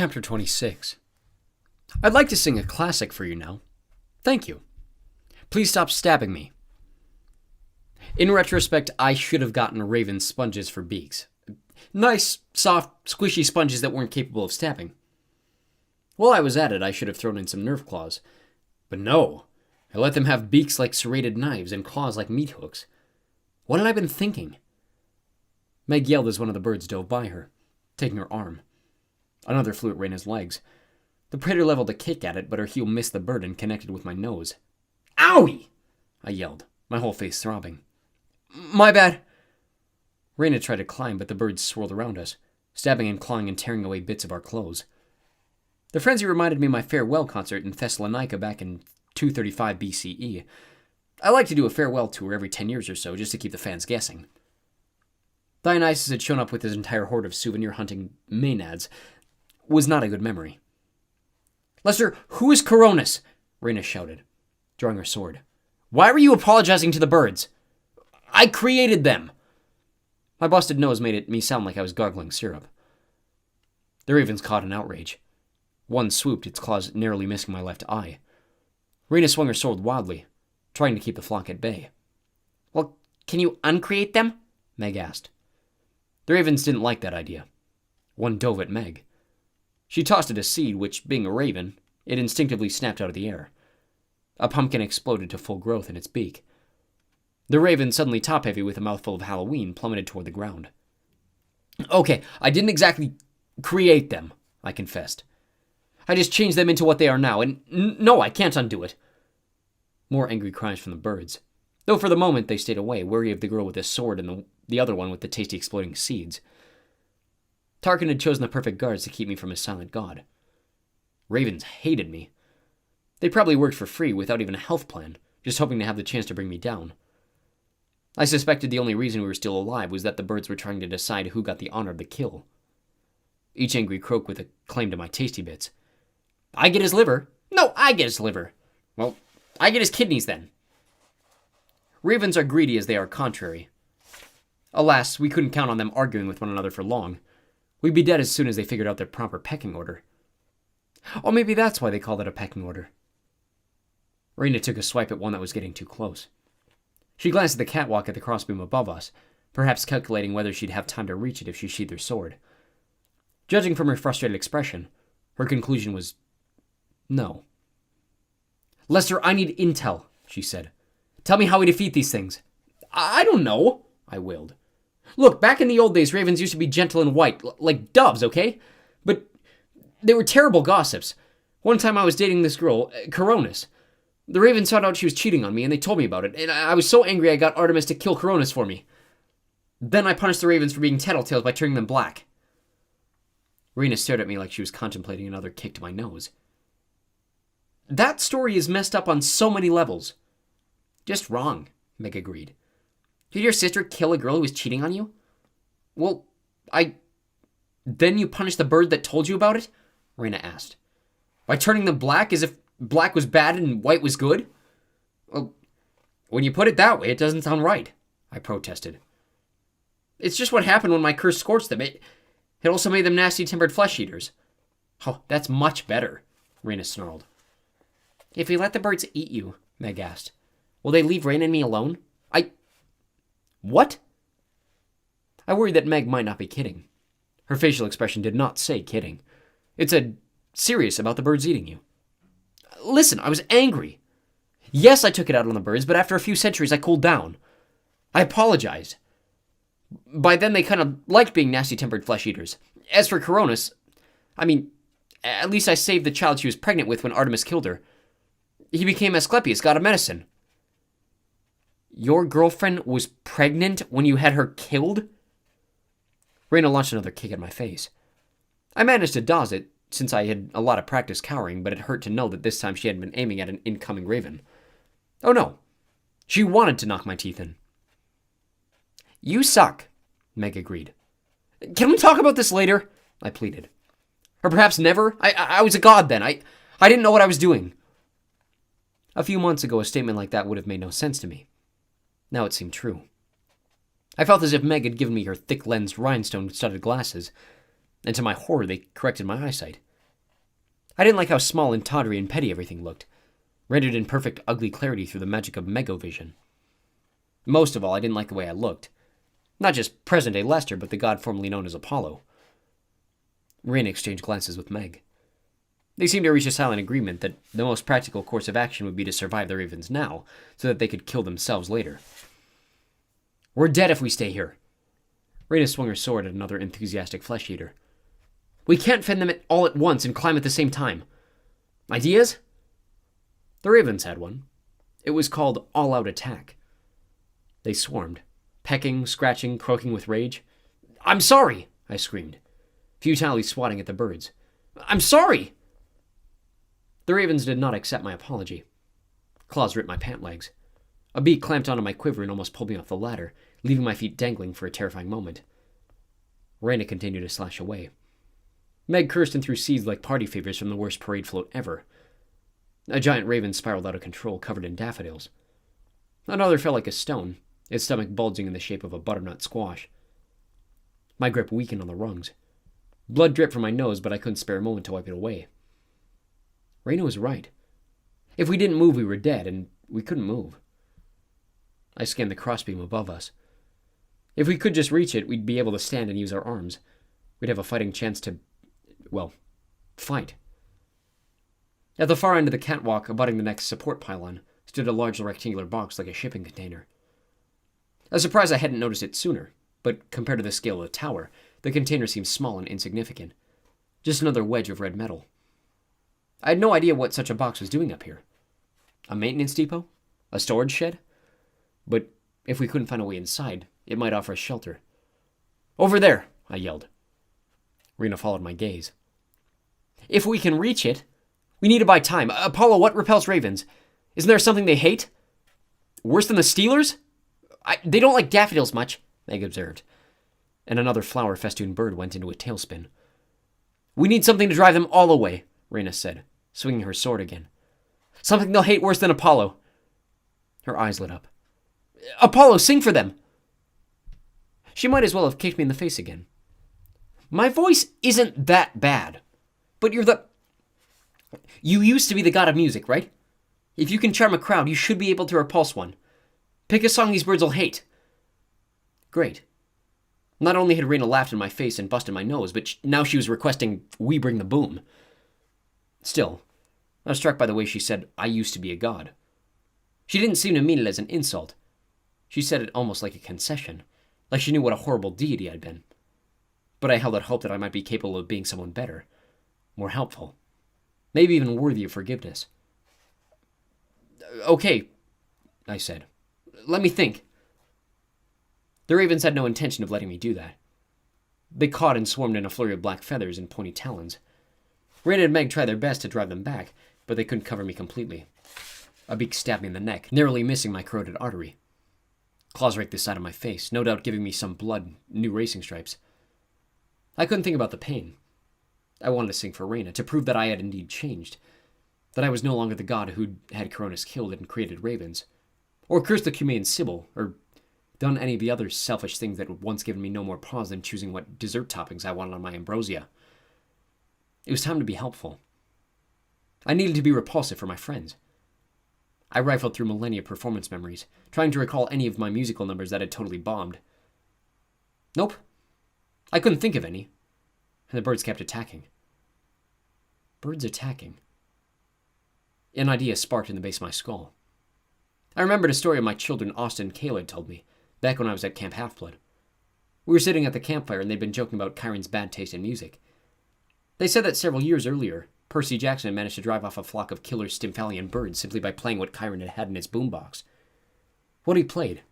Chapter 26. I'd like to sing a classic for you now. Thank you. Please stop stabbing me. In retrospect, I should have gotten raven sponges for beaks. Nice, soft, squishy sponges that weren't capable of stabbing. While I was at it, I should have thrown in some nerve claws. But no, I let them have beaks like serrated knives and claws like meat hooks. What had I been thinking? Meg yelled as one of the birds dove by her, taking her arm. Another flew at Raina's legs. The predator leveled a kick at it, but her heel missed the bird and connected with my nose. Owie! I yelled, my whole face throbbing. My bad. Raina tried to climb, but the birds swirled around us, stabbing and clawing and tearing away bits of our clothes. The frenzy reminded me of my farewell concert in Thessalonica back in 235 BCE. I like to do a farewell tour every 10 years or so, just to keep the fans guessing. Dionysus had shown up with his entire horde of souvenir-hunting maenads. Was not a good memory. Lester, who is Coronis? Raina shouted, drawing her sword. Why were you apologizing to the birds? I created them! My busted nose made me sound like I was gargling syrup. The ravens caught in outrage. One swooped, its claws narrowly missing my left eye. Raina swung her sword wildly, trying to keep the flock at bay. Well, can you uncreate them? Meg asked. The ravens didn't like that idea. One dove at Meg. She tossed it a seed, which, being a raven, it instinctively snapped out of the air. A pumpkin exploded to full growth in its beak. The raven, suddenly top-heavy with a mouthful of Halloween, plummeted toward the ground. Okay, I didn't exactly create them, I confessed. I just changed them into what they are now, and no, I can't undo it. More angry cries from the birds, though for the moment they stayed away, wary of the girl with the sword and the other one with the tasty exploding seeds. Tarkin had chosen the perfect guards to keep me from his silent god. Ravens hated me. They probably worked for free without even a health plan, just hoping to have the chance to bring me down. I suspected the only reason we were still alive was that the birds were trying to decide who got the honor of the kill. Each angry croaked with a claim to my tasty bits. I get his liver. No, I get his liver. Well, I get his kidneys then. Ravens are greedy as they are contrary. Alas, we couldn't count on them arguing with one another for long. We'd be dead as soon as they figured out their proper pecking order. Or maybe that's why they called it a pecking order. Raina took a swipe at one that was getting too close. She glanced at the catwalk at the crossbeam above us, perhaps calculating whether she'd have time to reach it if she sheathed her sword. Judging from her frustrated expression, her conclusion was no. Lester, I need intel, she said. Tell me how we defeat these things. I don't know, I wailed. Look, back in the old days, ravens used to be gentle and white, like doves, okay? But they were terrible gossips. One time I was dating this girl, Coronis. The ravens found out she was cheating on me, and they told me about it, and I was so angry I got Artemis to kill Coronis for me. Then I punished the ravens for being tattletales by turning them black. Raina stared at me like she was contemplating another kick to my nose. That story is messed up on so many levels. Just wrong, Meg agreed. Did your sister kill a girl who was cheating on you? Well, Then you punished the bird that told you about it? Raina asked. By turning them black as if black was bad and white was good? Well, when you put it that way, it doesn't sound right, I protested. It's just what happened when my curse scorched them. It also made them nasty-tempered flesh-eaters. Oh, that's much better, Raina snarled. If we let the birds eat you, Meg asked, will they leave Raina and me alone? What? I worried that Meg might not be kidding. Her facial expression did not say kidding. It said serious about the birds eating you. Listen, I was angry. Yes, I took it out on the birds, but after a few centuries I cooled down. I apologized. By then they kind of liked being nasty-tempered flesh-eaters. As for Coronis, at least I saved the child she was pregnant with when Artemis killed her. He became Asclepius, god of medicine. Your girlfriend was pregnant when you had her killed? Raina launched another kick at my face. I managed to dodge it, since I had a lot of practice cowering, but it hurt to know that this time she hadn't been aiming at an incoming raven. Oh no. She wanted to knock my teeth in. You suck, Meg agreed. Can we talk about this later? I pleaded. Or perhaps never? I was a god then. I didn't know what I was doing. A few months ago, a statement like that would have made no sense to me. Now it seemed true. I felt as if Meg had given me her thick-lensed rhinestone-studded glasses, and to my horror they corrected my eyesight. I didn't like how small and tawdry and petty everything looked, rendered in perfect ugly clarity through the magic of megovision. Most of all, I didn't like the way I looked. Not just present-day Lester, but the god formerly known as Apollo. Rain exchanged glances with Meg. They seemed to reach a silent agreement that the most practical course of action would be to survive the ravens now, so that they could kill themselves later. We're dead if we stay here. Raina swung her sword at another enthusiastic flesh-eater. We can't fend them all at once and climb at the same time. Ideas? The ravens had one. It was called all-out attack. They swarmed, pecking, scratching, croaking with rage. I'm sorry, I screamed, futilely swatting at the birds. I'm sorry! The ravens did not accept my apology. Claws ripped my pant legs. A beak clamped onto my quiver and almost pulled me off the ladder, leaving my feet dangling for a terrifying moment. Raina continued to slash away. Meg cursed and threw seeds like party favors from the worst parade float ever. A giant raven spiraled out of control, covered in daffodils. Another fell like a stone, its stomach bulging in the shape of a butternut squash. My grip weakened on the rungs. Blood dripped from my nose, but I couldn't spare a moment to wipe it away. Raina was right. If we didn't move, we were dead, and we couldn't move. I scanned the crossbeam above us. If we could just reach it, we'd be able to stand and use our arms. We'd have a fighting chance to, well, fight. At the far end of the catwalk, abutting the next support pylon, stood a large rectangular box like a shipping container. I was surprised I hadn't noticed it sooner, but compared to the scale of the tower, the container seemed small and insignificant. Just another wedge of red metal. I had no idea what such a box was doing up here. A maintenance depot? A storage shed? But if we couldn't find a way inside, it might offer us shelter. Over there, I yelled. Rena followed my gaze. If we can reach it, we need to buy time. Apollo, what repels ravens? Isn't there something they hate? Worse than the Steelers? They don't like daffodils much, Meg observed. And another flower-festooned bird went into a tailspin. We need something to drive them all away, Rena said, swinging her sword again. Something they'll hate worse than Apollo. Her eyes lit up. Apollo, sing for them! She might as well have kicked me in the face again. My voice isn't that bad, but You used to be the god of music, right? If you can charm a crowd, you should be able to repulse one. Pick a song these birds will hate. Great. Not only had Rena laughed in my face and busted my nose, but now she was requesting we bring the boom. Still, I was struck by the way she said, I used to be a god. She didn't seem to mean it as an insult. She said it almost like a concession, like she knew what a horrible deity I'd been. But I held out hope that I might be capable of being someone better, more helpful, maybe even worthy of forgiveness. Okay, I said. Let me think. The ravens had no intention of letting me do that. They caught and swarmed in a flurry of black feathers and pointy talons. Rena and Meg tried their best to drive them back, but they couldn't cover me completely. A beak stabbed me in the neck, narrowly missing my carotid artery. Claws raked the side of my face, no doubt giving me some blood, new racing stripes. I couldn't think about the pain. I wanted to sing for Rena, to prove that I had indeed changed, that I was no longer the god who had Coronis killed and created ravens, or cursed the Cumaean Sibyl, or done any of the other selfish things that had once given me no more pause than choosing what dessert toppings I wanted on my ambrosia. It was time to be helpful. I needed to be repulsive for my friends. I rifled through millennia performance memories, trying to recall any of my musical numbers that had totally bombed. Nope. I couldn't think of any. And the birds kept attacking. Birds attacking. An idea sparked in the base of my skull. I remembered a story of my children Austin and Kayla had told me, back when I was at Camp Half-Blood. We were sitting at the campfire and they'd been joking about Kyron's bad taste in music. They said that several years earlier, Percy Jackson had managed to drive off a flock of killer Stymphalian birds simply by playing what Chiron had had in his boombox. What he played?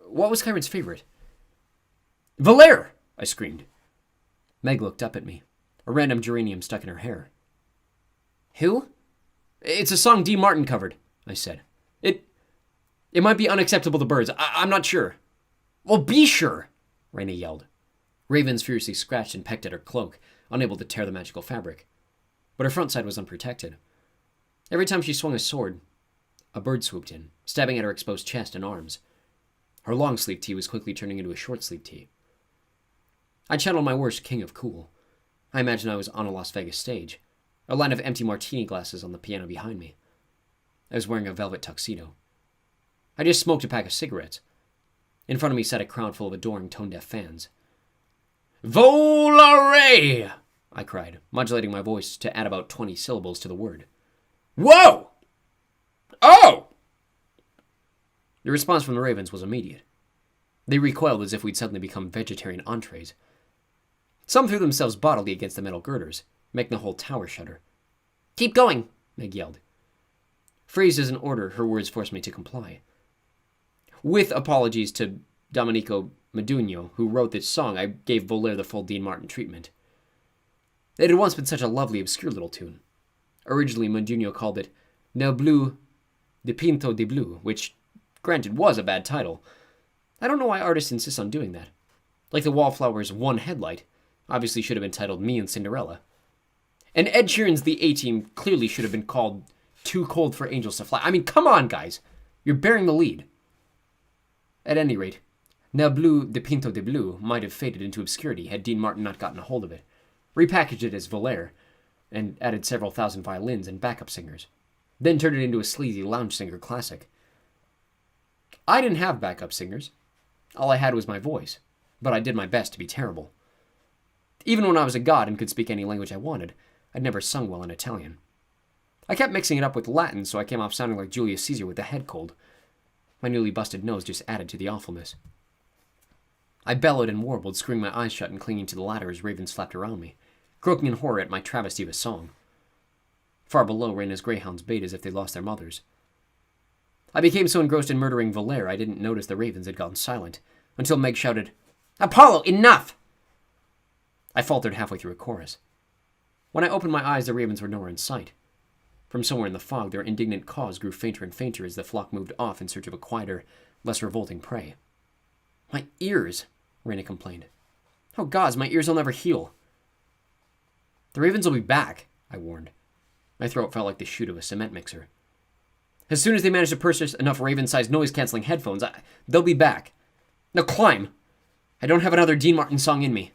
What was Chiron's favorite? Valere! I screamed. Meg looked up at me, a random geranium stuck in her hair. Who? It's a song D. Martin covered, I said. It might be unacceptable to birds. I'm not sure. Well, be sure, Raina yelled. Ravens furiously scratched and pecked at her cloak, unable to tear the magical fabric. But her front side was unprotected. Every time she swung a sword, a bird swooped in, stabbing at her exposed chest and arms. Her long-sleeve tee was quickly turning into a short-sleeve tee. I channeled my worst king of cool. I imagined I was on a Las Vegas stage. a line of empty martini glasses on the piano behind me. I was wearing a velvet tuxedo. I just smoked a pack of cigarettes. In front of me sat a crowd full of adoring tone-deaf fans. "Volare!" I cried, modulating my voice to add about 20 syllables to the word. "Whoa! Oh!" The response from the ravens was immediate. They recoiled as if we'd suddenly become vegetarian entrees. Some threw themselves bodily against the metal girders, making the whole tower shudder. "Keep going," Meg yelled. Phrased as an order, her words forced me to comply. With apologies to Domenico Modugno, who wrote this song, I gave Volare the full Dean Martin treatment. It had once been such a lovely, obscure little tune. Originally, Modugno called it Nel Blu di Pinto di Blu, which, granted, was a bad title. I don't know why artists insist on doing that. Like the Wallflowers' One Headlight, obviously should have been titled Me and Cinderella. And Ed Sheeran's The A-Team clearly should have been called Too Cold for Angels to Fly. I mean, come on, guys. You're bearing the lead. At any rate, Nel Blu di Pinto di Blu might have faded into obscurity had Dean Martin not gotten a hold of it, repackaged it as Volare, and added several thousand violins and backup singers, then turned it into a sleazy lounge singer classic. I didn't have backup singers. All I had was my voice, but I did my best to be terrible. Even when I was a god and could speak any language I wanted, I'd never sung well in Italian. I kept mixing it up with Latin, so I came off sounding like Julius Caesar with a head cold. My newly busted nose just added to the awfulness. I bellowed and warbled, screwing my eyes shut and clinging to the ladder as ravens flapped around me, croaking in horror at my travesty of a song. Far below ran as greyhounds bayed as if they'd lost their mothers. I became so engrossed in murdering Volare I didn't notice the ravens had gone silent, until Meg shouted, "Apollo, enough!" I faltered halfway through a chorus. When I opened my eyes, the ravens were nowhere in sight. From somewhere in the fog, their indignant caws grew fainter and fainter as the flock moved off in search of a quieter, less revolting prey. "My ears," Raina complained. "Oh gods, my ears will never heal." "The ravens will be back," I warned. My throat felt like the chute of a cement mixer. "As soon as they manage to purchase enough raven-sized noise-canceling headphones, they'll be back. Now climb! I don't have another Dean Martin song in me."